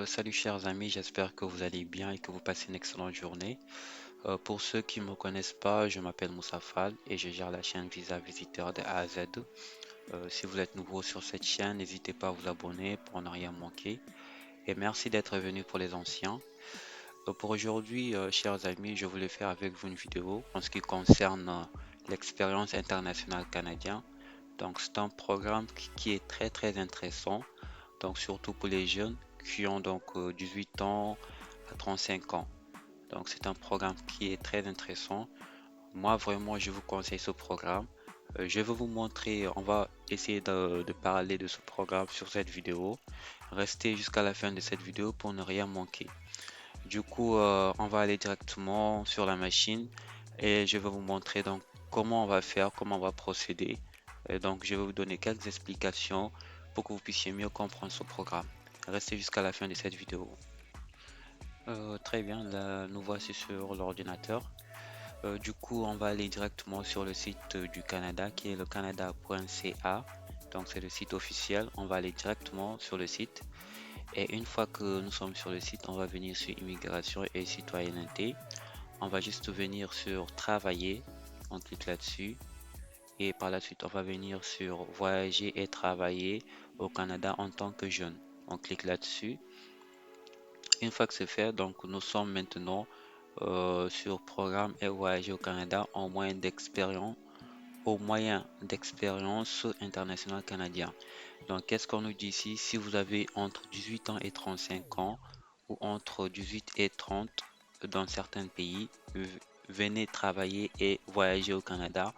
Salut chers amis, j'espère que vous allez bien et que vous passez une excellente journée. Pour ceux qui ne me connaissent pas, je m'appelle Moussa Fall et je gère la chaîne Visa Visiteur de A à Z. Si vous êtes nouveau sur cette chaîne, n'hésitez pas à vous abonner pour ne rien manquer. Et merci d'être venu pour les anciens. Pour aujourd'hui, chers amis, je voulais faire avec vous une vidéo en ce qui concerne l'expérience internationale canadienne. Donc c'est un programme qui est très intéressant, donc surtout pour les jeunes qui ont donc 18 ans à 35 ans. Donc c'est un programme qui est très intéressant. Moi vraiment je vous conseille ce programme. Je vais vous montrer, on va essayer de parler de ce programme sur cette vidéo. Restez jusqu'à la fin de cette vidéo pour ne rien manquer. Du coup, on va aller directement sur la machine et je vais vous montrer donc comment on va faire, comment on va procéder. Et donc, je vais vous donner quelques explications pour que vous puissiez mieux comprendre ce programme. Restez jusqu'à la fin de cette vidéo. Très bien, là, nous voici sur l'ordinateur. Du coup, on va aller directement sur le site du Canada qui est le canada.ca. Donc, c'est le site officiel. On va aller directement sur le site. Et une fois que nous sommes sur le site, on va venir sur immigration et citoyenneté. On va juste venir sur travailler. On clique là-dessus. Et par la suite, on va venir sur voyager et travailler au Canada en tant que jeune. On clique là-dessus. Une fois que c'est fait, donc nous sommes maintenant sur programme et voyager au Canada au moyen d'expérience internationale canadien. Donc, qu'est-ce qu'on nous dit ici? Si vous avez entre 18 ans et 35 ans ou entre 18 et 30 dans certains pays, venez travailler et voyager au Canada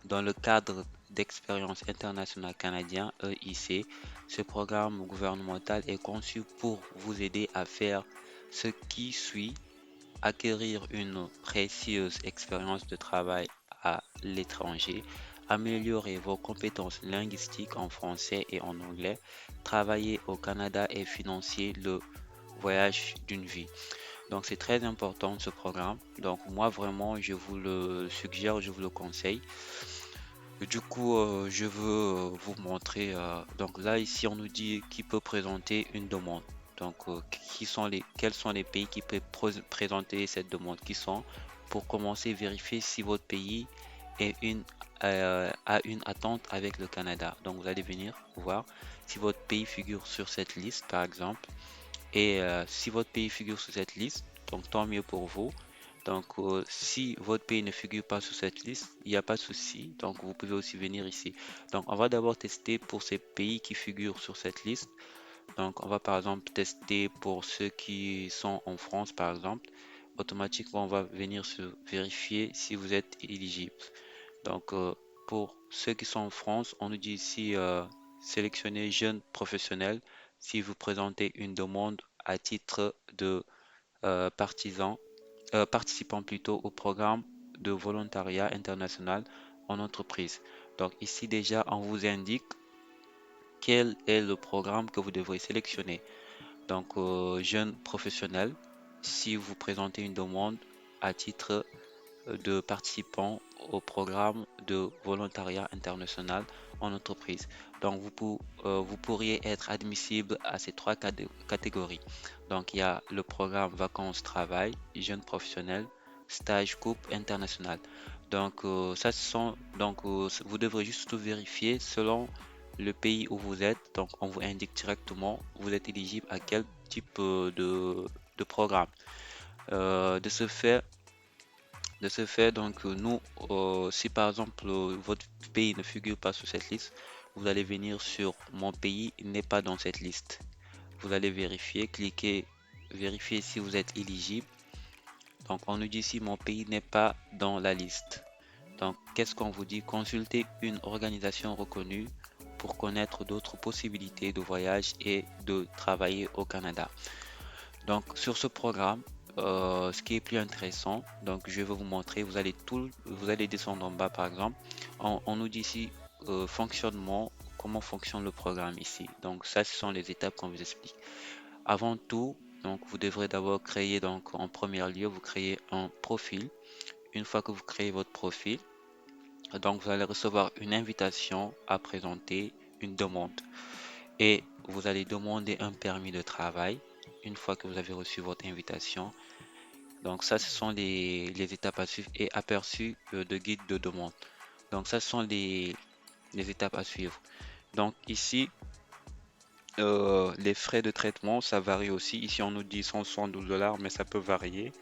dans le cadre d'expérience internationale canadien EIC. Ce programme gouvernemental est conçu pour vous aider à faire ce qui suit: acquérir une précieuse expérience de travail à l'étranger, améliorer vos compétences linguistiques en français et en anglais, travailler au Canada et financer le voyage d'une vie. Donc c'est très important ce programme. Donc moi vraiment je vous le suggère, je vous le conseille. Du coup, je veux vous montrer. Donc là, ici, on nous dit qui peut présenter une demande. Donc, quels sont les pays qui peuvent présenter cette demande? Qui sont, pour commencer, vérifier si votre pays a une attente avec le Canada. Donc, vous allez venir voir si votre pays figure sur cette liste, par exemple. Et si votre pays figure sur cette liste, donc tant mieux pour vous. Donc, si votre pays ne figure pas sur cette liste, il n'y a pas de souci. Donc, vous pouvez aussi venir ici. Donc, on va d'abord tester pour ces pays qui figurent sur cette liste. Donc, on va par exemple tester pour ceux qui sont en France, par exemple. Automatiquement, on va venir vérifier si vous êtes éligible. Donc, pour ceux qui sont en France, on nous dit ici sélectionnez jeunes professionnels si vous présentez une demande à titre de partisan participant plutôt au programme de volontariat international en entreprise. Donc ici déjà, on vous indique quel est le programme que vous devrez sélectionner. Donc jeune professionnel, si vous présentez une demande à titre de participant au programme de volontariat international en entreprise. Donc vous pourriez être admissible à ces trois catégories. Donc il y a le programme vacances-travail, jeunes professionnels, stage couple international. Donc ça ce sont donc vous devrez juste vérifier selon le pays où vous êtes. Donc on vous indique directement vous êtes éligible à quel type de programme. Euh, de ce fait, de ce fait, donc, nous, si par exemple votre pays ne figure pas sur cette liste, vous allez venir sur mon pays n'est pas dans cette liste. Vous allez vérifier, cliquez, vérifier si vous êtes éligible. Donc, on nous dit ici mon pays n'est pas dans la liste. Donc, qu'est-ce qu'on vous dit? Consultez une organisation reconnue pour connaître d'autres possibilités de voyage et de travailler au Canada. Donc sur ce programme, ce qui est plus intéressant, donc je vais vous montrer, vous allez descendre en bas par exemple, on nous dit ici fonctionnement, comment fonctionne le programme ici. Donc ça, ce sont les étapes qu'on vous explique. Avant tout, donc vous devrez d'abord créer, donc en premier lieu, vous créez un profil. Une fois que vous créez votre profil, donc vous allez recevoir une invitation à présenter une demande et vous allez demander un permis de travail. une fois que vous avez reçu votre invitation. Donc ça, ce sont les étapes à suivre et aperçus de guide de demande. Donc ça, ce sont les étapes à suivre. Donc ici, les frais de traitement, ça varie aussi. Ici, on nous dit 172 $, mais ça peut varier.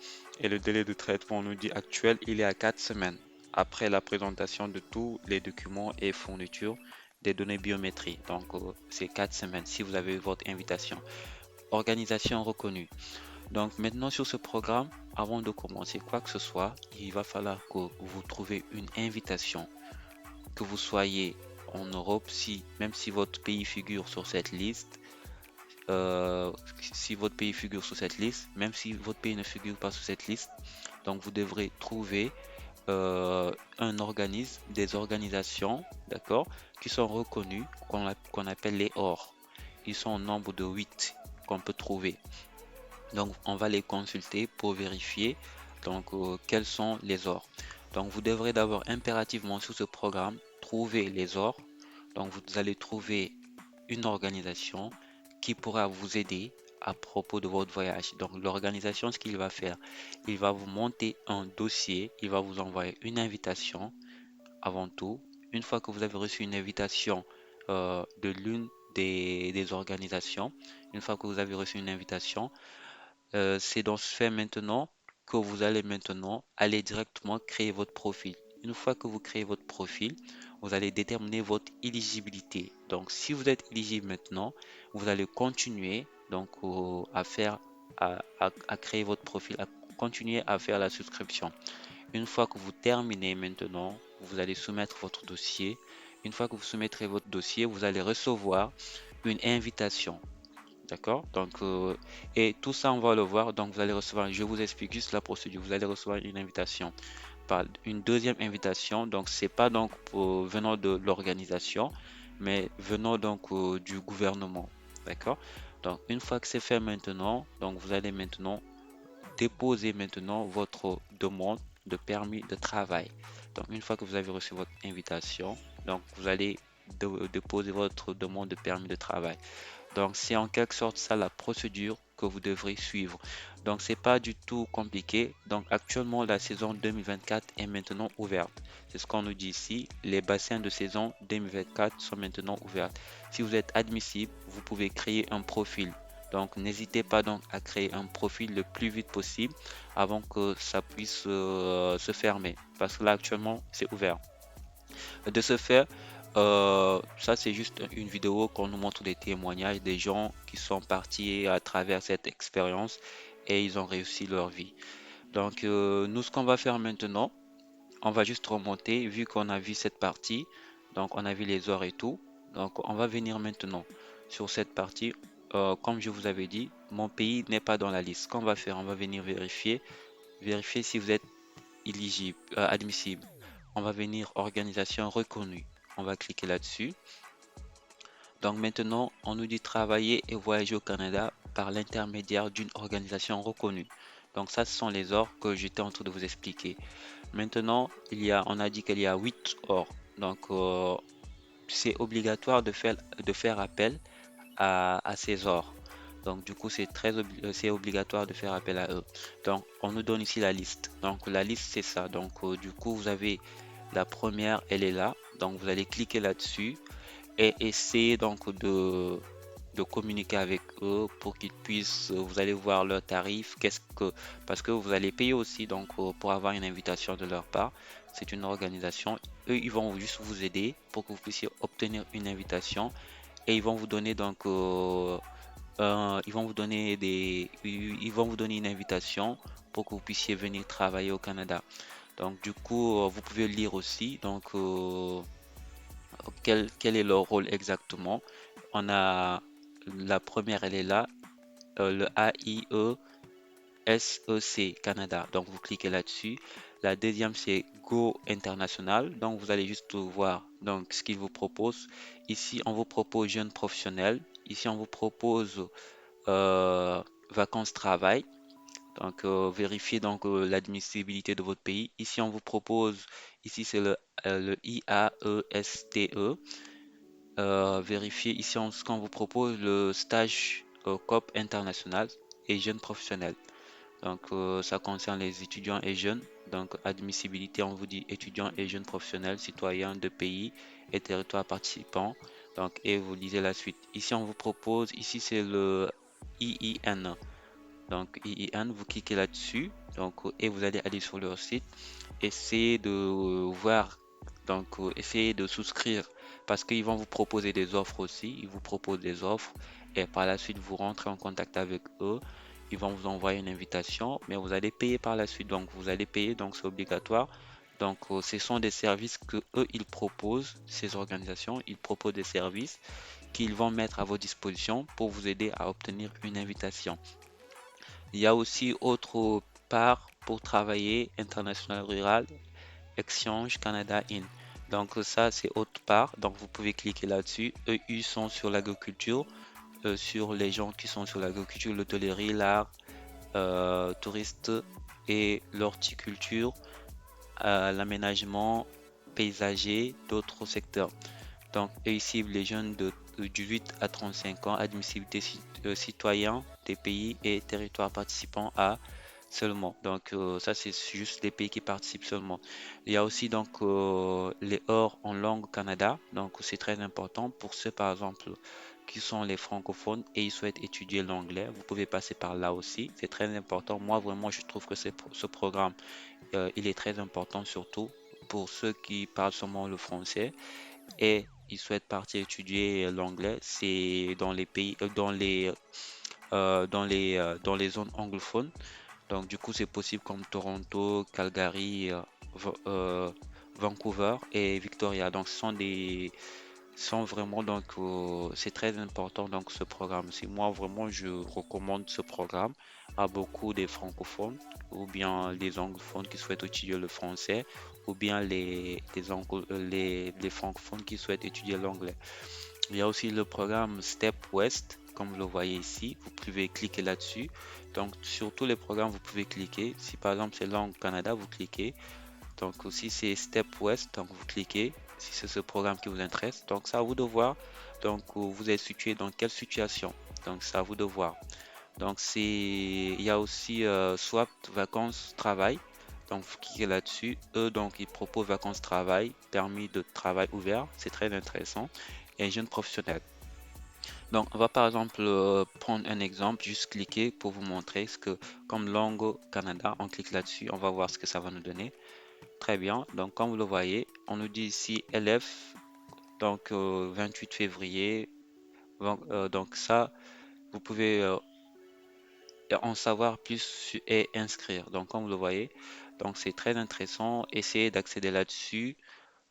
Et le délai de traitement, on nous dit actuel, il est à 4 semaines après la présentation de tous les documents et fournitures des données biométriques. Donc, c'est 4 semaines si vous avez eu votre invitation. Organisation reconnue. Donc, maintenant, sur ce programme, avant de commencer quoi que ce soit, il va falloir que vous trouviez une invitation, que vous soyez en Europe, même si votre pays figure sur cette liste. euh, Si votre pays figure sur cette liste, même si votre pays ne figure pas sur cette liste, donc vous devrez trouver un organisme, des organisations, d'accord, qui sont reconnues, qu'on appelle les OR. Ils sont au nombre de 8 qu'on peut trouver. Donc on va les consulter pour vérifier donc quels sont les OR. Donc vous devrez d'abord impérativement sur ce programme trouver les OR. Donc vous allez trouver une organisation qui pourra vous aider à propos de votre voyage. Donc l'organisation, ce qu'il va faire, il va vous monter un dossier, il va vous envoyer une invitation avant tout. Une fois que vous avez reçu une invitation de l'une des organisations, une fois que vous avez reçu une invitation, c'est dans ce fait maintenant que vous allez maintenant aller directement créer votre profil. Une fois que vous créez votre profil, vous allez déterminer votre éligibilité. Donc, si vous êtes éligible maintenant, vous allez continuer donc à créer votre profil, à continuer à faire la souscription. Une fois que vous terminez maintenant, vous allez soumettre votre dossier. Une fois que vous soumettrez votre dossier, vous allez recevoir une invitation. D'accord? Donc, et tout ça, on va le voir. Donc, vous allez recevoir, je vous explique juste la procédure. Vous allez recevoir une invitation, par une deuxième invitation. Donc, c'est pas donc venant de l'organisation, mais venant donc du gouvernement. D'accord? Donc, une fois que c'est fait maintenant, donc vous allez maintenant déposer maintenant votre demande de permis de travail. Donc, une fois que vous avez reçu votre invitation, donc vous allez déposer votre demande de permis de travail. Donc, c'est en quelque sorte ça la procédure que vous devrez suivre. Donc, c'est pas du tout compliqué. Donc, actuellement, la saison 2024 est maintenant ouverte. C'est ce qu'on nous dit ici. Les bassins de saison 2024 sont maintenant ouverts. Si vous êtes admissible, vous pouvez créer un profil. Donc, n'hésitez pas donc à créer un profil le plus vite possible avant que ça puisse se fermer. Parce que là, actuellement, c'est ouvert. De ce fait, ça c'est juste une vidéo qu'on nous montre des témoignages des gens qui sont partis à travers cette expérience et ils ont réussi leur vie. Donc nous ce qu'on va faire maintenant, on va juste remonter vu qu'on a vu cette partie, donc on a vu les heures et tout. Donc on va venir maintenant sur cette partie. Comme je vous avais dit, mon pays n'est pas dans la liste. Ce qu'on va faire, on va venir vérifier si vous êtes éligible, admissible. On va venir organisation reconnue. On va cliquer là-dessus. Donc maintenant, on nous dit travailler et voyager au Canada par l'intermédiaire d'une organisation reconnue. Donc ça, ce sont les ordres que j'étais en train de vous expliquer. Maintenant, on a dit qu'il y a 8 ordres. Donc c'est obligatoire de faire appel à ces ordres. Donc du coup, c'est obligatoire de faire appel à eux. Donc on nous donne ici la liste. Donc la liste, c'est ça. Donc du coup, vous avez la première, elle est là. Donc vous allez cliquer là-dessus et essayer donc de communiquer avec eux pour qu'ils puissent, vous allez voir leurs tarifs, parce que vous allez payer aussi donc pour avoir une invitation de leur part. C'est une organisation. Eux, ils vont juste vous aider pour que vous puissiez obtenir une invitation et ils vont vous donner donc ils vont vous donner une invitation pour que vous puissiez venir travailler au Canada. Donc du coup, vous pouvez lire aussi donc quel est leur rôle exactement. On a la première, elle est là, le AIESEC Canada. Donc vous cliquez là-dessus. La deuxième, c'est Go International. Donc vous allez juste voir donc ce qu'ils vous proposent. Ici, on vous propose jeune professionnel. Ici, on vous propose euh, vacances travail. Donc vérifiez donc l'admissibilité de votre pays. Ici, on vous propose, ici c'est le IAESTE. Vérifiez ici ce qu'on vous propose, le stage COP international. et jeunes professionnels. Donc, ça concerne les étudiants et jeunes. Donc, admissibilité, on vous dit étudiants et jeunes professionnels, citoyens de pays et territoires participants. Donc, et vous lisez la suite. Ici, on vous propose, ici, c'est le IIN. Donc, IIN, vous cliquez là-dessus. Donc, et vous allez aller sur leur site. Essayez de voir, donc, essayez de souscrire parce qu'ils vont vous proposer des offres aussi. Ils vous proposent des offres et par la suite, vous rentrez en contact avec eux. Ils vont vous envoyer une invitation, mais vous allez payer par la suite. Donc, vous allez payer, donc c'est obligatoire. Donc, ce sont des services que eux, ils proposent, ces organisations, ils proposent des services qu'ils vont mettre à vos dispositions pour vous aider à obtenir une invitation. Il y a aussi autre part pour travailler international rural, Exchange Canada In. Donc ça, c'est autre part. Donc vous pouvez cliquer là-dessus. Eux, ils sont sur l'agriculture, sur les gens qui sont sur l'agriculture, l'hôtellerie, l'art, touristes et l'horticulture, l'aménagement paysager, d'autres secteurs. Donc, eux, ils ciblent les jeunes de 18 à 35 ans, admissibilité citoyen des pays et territoires participants à seulement. Donc, ça, c'est juste les pays qui participent seulement. Il y a aussi donc les heures en langue Canada. Donc, c'est très important pour ceux, par exemple, qui sont les francophones et ils souhaitent étudier l'anglais. Vous pouvez passer par là aussi. C'est très important. Moi, vraiment, je trouve que ce programme, il est très important, surtout pour ceux qui parlent seulement le français et ils souhaitent partir étudier l'anglais. C'est dans les pays, dans les zones anglophones. Donc, du coup, c'est possible comme Toronto, Calgary, Vancouver et Victoria. Donc, sont vraiment, donc, c'est très important, donc, ce programme. C'est moi, vraiment, je recommande ce programme à beaucoup des francophones ou bien les anglophones qui souhaitent étudier le français ou bien les francophones qui souhaitent étudier l'anglais. Il y a aussi le programme Step West, comme vous le voyez ici. Vous pouvez cliquer là-dessus. Donc, sur tous les programmes, vous pouvez cliquer. Si par exemple c'est Langue Canada, vous cliquez. Donc, aussi c'est Step West, donc vous cliquez. Si c'est ce programme qui vous intéresse. Donc, c'est à vous de voir. Donc, vous êtes situé dans quelle situation. Donc, c'est à vous de voir. Donc, il y a aussi Swap Vacances Travail. Donc, vous cliquez là-dessus. Eux, donc, ils proposent vacances travail, permis de travail ouvert. C'est très intéressant. Et jeunes professionnels. Donc, on va par exemple prendre un exemple, juste cliquer pour vous montrer ce que, comme Langue Canada, on clique là-dessus, on va voir ce que ça va nous donner. Très bien. Donc, comme vous le voyez, on nous dit ici LF, donc 28 février. Donc, ça, vous pouvez en savoir plus et inscrire. Donc, comme vous le voyez, donc c'est très intéressant. Essayez d'accéder là-dessus.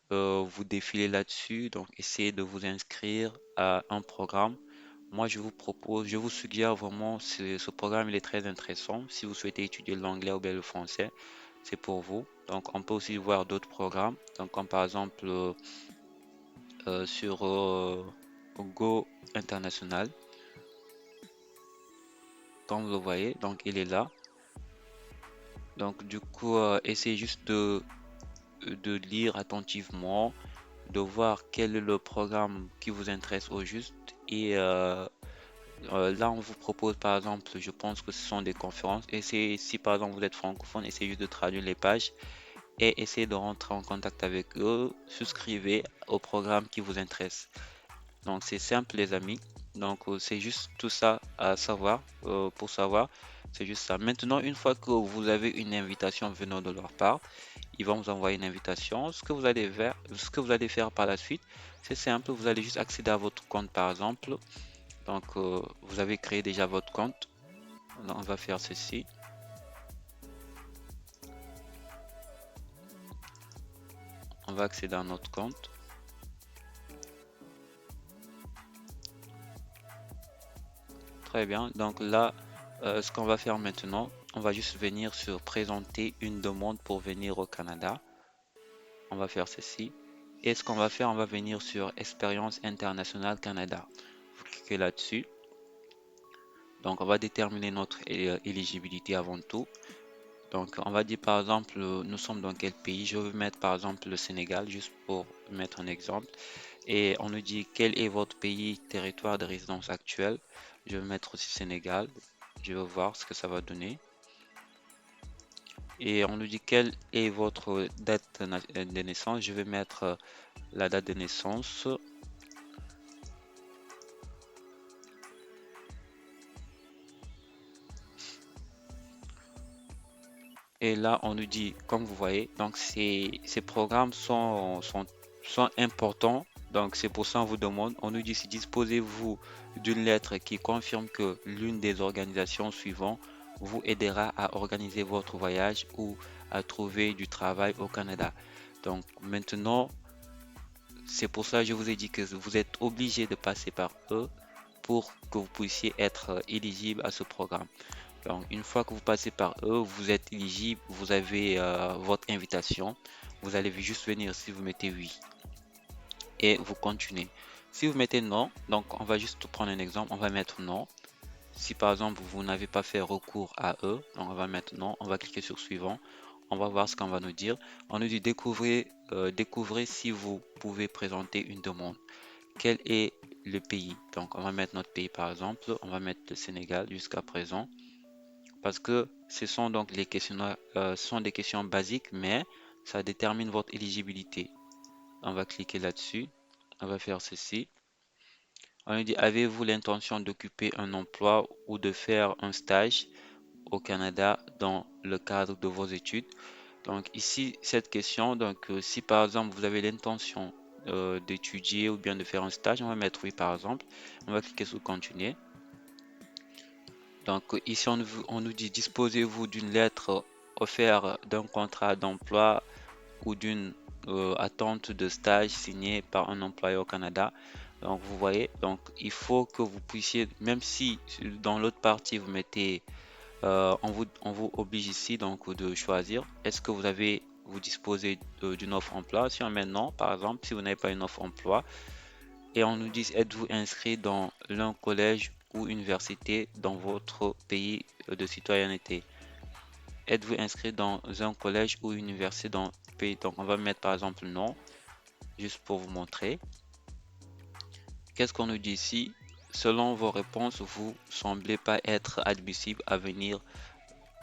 Vous défilez là-dessus, donc essayez de vous inscrire à un programme. Moi, je vous suggère vraiment, ce programme, il est très intéressant. Si vous souhaitez étudier l'anglais ou bien le français, c'est pour vous. Donc, on peut aussi voir d'autres programmes, donc comme par exemple sur Go International, comme vous le voyez, donc il est là. Donc, du coup, essayez juste de lire attentivement, de voir quel est le programme qui vous intéresse au juste. Et là, on vous propose par exemple, je pense que ce sont des conférences. Et si par exemple vous êtes francophone, essayez juste de traduire les pages et essayez de rentrer en contact avec eux. Souscrivez au programme qui vous intéresse. Donc c'est simple les amis. Donc c'est juste tout ça à savoir, pour savoir. C'est juste ça. Maintenant, une fois que vous avez une invitation venant de leur part, ils vont vous envoyer une invitation. Ce que vous allez faire par la suite, c'est simple. Vous allez juste accéder à votre compte par exemple. Donc, vous avez créé déjà votre compte. Alors, on va faire ceci. On va accéder à notre compte. Très bien. Donc là, ce qu'on va faire maintenant, on va juste venir sur présenter une demande pour venir au Canada. On va faire ceci. Et ce qu'on va faire, on va venir sur Expérience internationale Canada. Vous cliquez là-dessus. Donc, on va déterminer notre éligibilité avant tout. Donc, on va dire par exemple, nous sommes dans quel pays? Je vais mettre par exemple le Sénégal, juste pour mettre un exemple. Et on nous dit quel est votre pays, territoire de résidence actuel. Je vais mettre aussi Sénégal. Je vais voir ce que ça va donner. Et on nous dit quelle est votre date de naissance. Je vais mettre la date de naissance. Et là, on nous dit, comme vous voyez, donc ces programmes sont importants. Donc c'est pour ça qu'on vous demande, on nous dit si disposez-vous d'une lettre qui confirme que l'une des organisations suivantes vous aidera à organiser votre voyage ou à trouver du travail au Canada. Donc maintenant, c'est pour ça que je vous ai dit que vous êtes obligé de passer par eux pour que vous puissiez être éligible à ce programme. Donc, une fois que vous passez par eux, vous êtes éligible, vous avez votre invitation. Vous allez juste venir ici, vous mettez oui et vous continuez. Si vous mettez non, donc on va juste prendre un exemple, on va mettre non. Si par exemple vous n'avez pas fait recours à eux, donc on va mettre non, on va cliquer sur suivant. On va voir ce qu'on va nous dire. On nous dit découvrez si vous pouvez présenter une demande. Quel est le pays? Donc on va mettre notre pays par exemple, on va mettre le Sénégal jusqu'à présent. Parce que ce sont donc les questions, sont des questions basiques, mais ça détermine votre éligibilité. On va cliquer là-dessus. On va faire ceci. On nous dit, avez-vous l'intention d'occuper un emploi ou de faire un stage au Canada dans le cadre de vos études? Donc ici, cette question, donc si par exemple vous avez l'intention d'étudier ou bien de faire un stage, on va mettre oui par exemple. On va cliquer sur continuer. Donc ici, on nous dit disposez-vous d'une lettre offerte d'un contrat d'emploi ou d'une attente de stage signée par un employeur au Canada. Donc vous voyez, donc il faut que vous puissiez, même si dans l'autre partie vous mettez, on vous oblige ici donc de choisir, est-ce que vous disposez d'une offre emploi? Si on met non, par exemple, si vous n'avez pas une offre emploi, et on nous dit êtes-vous inscrit dans l'un collège ou université dans votre pays de citoyenneté? Êtes-vous inscrit dans un collège ou université dans le pays? Donc on va mettre par exemple non, juste pour vous montrer. Qu'est-ce qu'on nous dit ici? Selon vos réponses, vous semblez pas être admissible à venir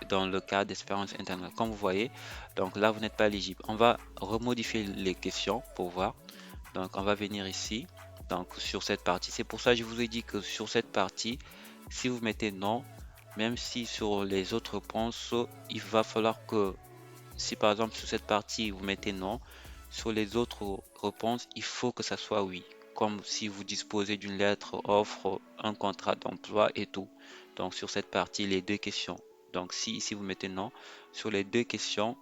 dans le cadre d'expérience internationale. Comme vous voyez, donc là vous n'êtes pas éligible. On va remodifier les questions pour voir. Donc on va venir ici, donc sur cette partie. C'est pour ça que je vous ai dit que sur cette partie, si vous mettez non, même si sur les autres réponses, il va falloir que, si par exemple sur cette partie vous mettez non, sur les autres réponses, il faut que ça soit oui. Comme si vous disposez d'une lettre, offre, un contrat d'emploi et tout. Donc sur cette partie, les deux questions. Donc si ici vous mettez non, sur les deux questions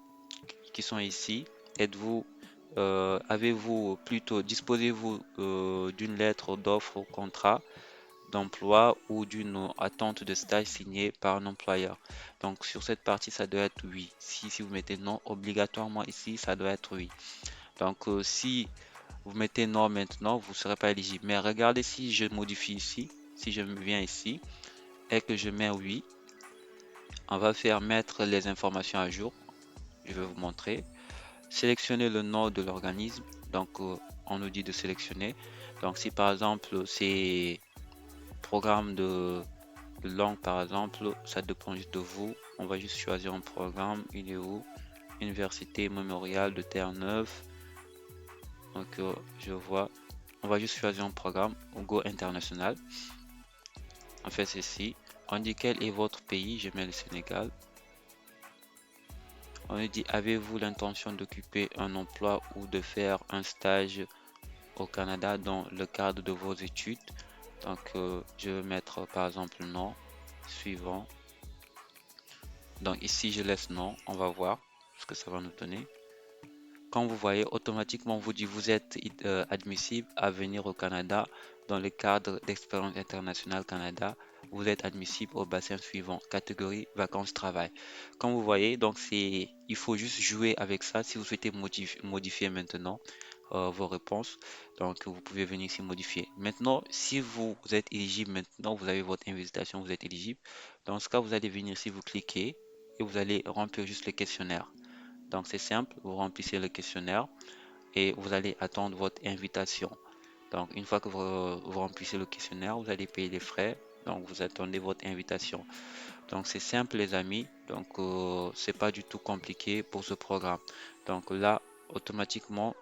qui sont ici, êtes-vous avez-vous plutôt, disposez-vous d'une lettre d'offre au contrat d'emploi ou d'une attente de stage signée par un employeur? Donc sur cette partie, ça doit être oui. Si vous mettez non, obligatoirement ici, ça doit être oui. Donc si vous mettez non maintenant, vous ne serez pas éligible. Mais regardez si je modifie ici, si je viens ici et que je mets oui, on va faire mettre les informations à jour. Je vais vous montrer. Sélectionner le nom de l'organisme. Donc, on nous dit de sélectionner. Donc, si par exemple c'est programme de langue, par exemple, ça dépend juste de vous. On va juste choisir un programme. Il est où? Université Mémorial de Terre-Neuve. Donc, je vois. On va juste choisir un programme. Go international. On fait ceci. On dit quel est votre pays. Je mets le Sénégal. On nous dit avez-vous l'intention d'occuper un emploi ou de faire un stage au Canada dans le cadre de vos études? Donc, je vais mettre par exemple non. Suivant. Donc ici, je laisse non. On va voir ce que ça va nous donner. Comme vous voyez, automatiquement, on vous dit vous êtes admissible à venir au Canada dans le cadre d'Expérience internationale Canada. Vous êtes admissible au bassin suivant, catégorie vacances-travail. Comme vous voyez, donc il faut juste jouer avec ça. Si vous souhaitez modifier maintenant vos réponses, donc vous pouvez venir ici modifier. Maintenant, si vous êtes éligible maintenant, vous avez votre invitation, vous êtes éligible. Dans ce cas, vous allez venir ici, vous cliquez et vous allez remplir juste le questionnaire. Donc c'est simple, vous remplissez le questionnaire et vous allez attendre votre invitation. Donc une fois que vous remplissez le questionnaire, vous allez payer les frais. Donc vous attendez votre invitation. Donc c'est simple les amis. Donc c'est pas du tout compliqué pour ce programme. Donc là, automatiquement,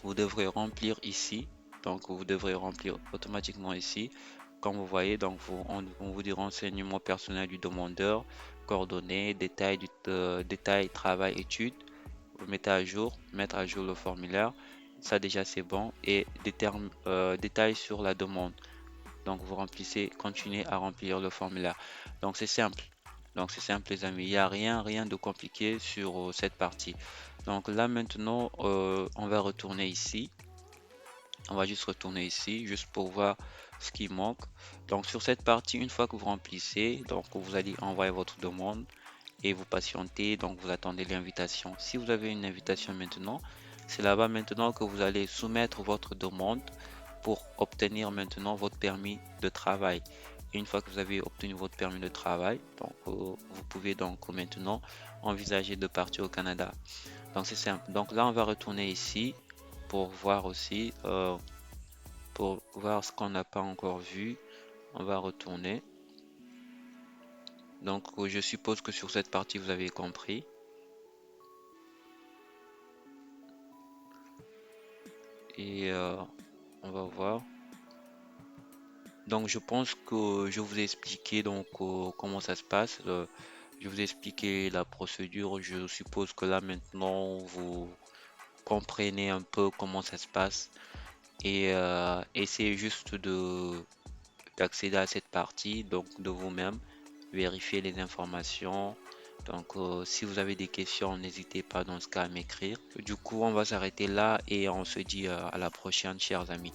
vous devrez remplir ici. Donc vous devrez remplir automatiquement ici. Comme vous voyez, donc on vous dit renseignement personnel du demandeur, coordonnées, détails, travail, études. Vous mettez à jour, mettre à jour le formulaire. Ça déjà c'est bon. Et détails sur la demande. Donc vous remplissez, continuez à remplir le formulaire. Donc c'est simple. Donc c'est simple les amis. Il n'y a rien de compliqué sur cette partie. Donc là maintenant, on va retourner ici. On va juste retourner ici, juste pour voir ce qui manque. Donc sur cette partie, une fois que vous remplissez, donc vous allez envoyer votre demande et vous patientez, donc vous attendez l'invitation. Si vous avez une invitation maintenant, c'est là-bas maintenant que vous allez soumettre votre demande pour obtenir maintenant votre permis de travail. Et une fois que vous avez obtenu votre permis de travail, donc vous pouvez donc maintenant envisager de partir au Canada. Donc c'est simple. Donc là, on va retourner ici pour voir aussi, pour voir ce qu'on n'a pas encore vu. On va retourner. Donc je suppose que sur cette partie, vous avez compris. Et on va voir. Donc je pense que je vous ai expliqué donc comment ça se passe. Je vous ai expliqué la procédure. Je suppose que là maintenant vous comprenez un peu comment ça se passe et essayez juste de d'accéder à cette partie donc de vous-même, vérifier les informations. Donc si vous avez des questions, n'hésitez pas dans ce cas à m'écrire. Du coup, on va s'arrêter là et on se dit à la prochaine, chers amis.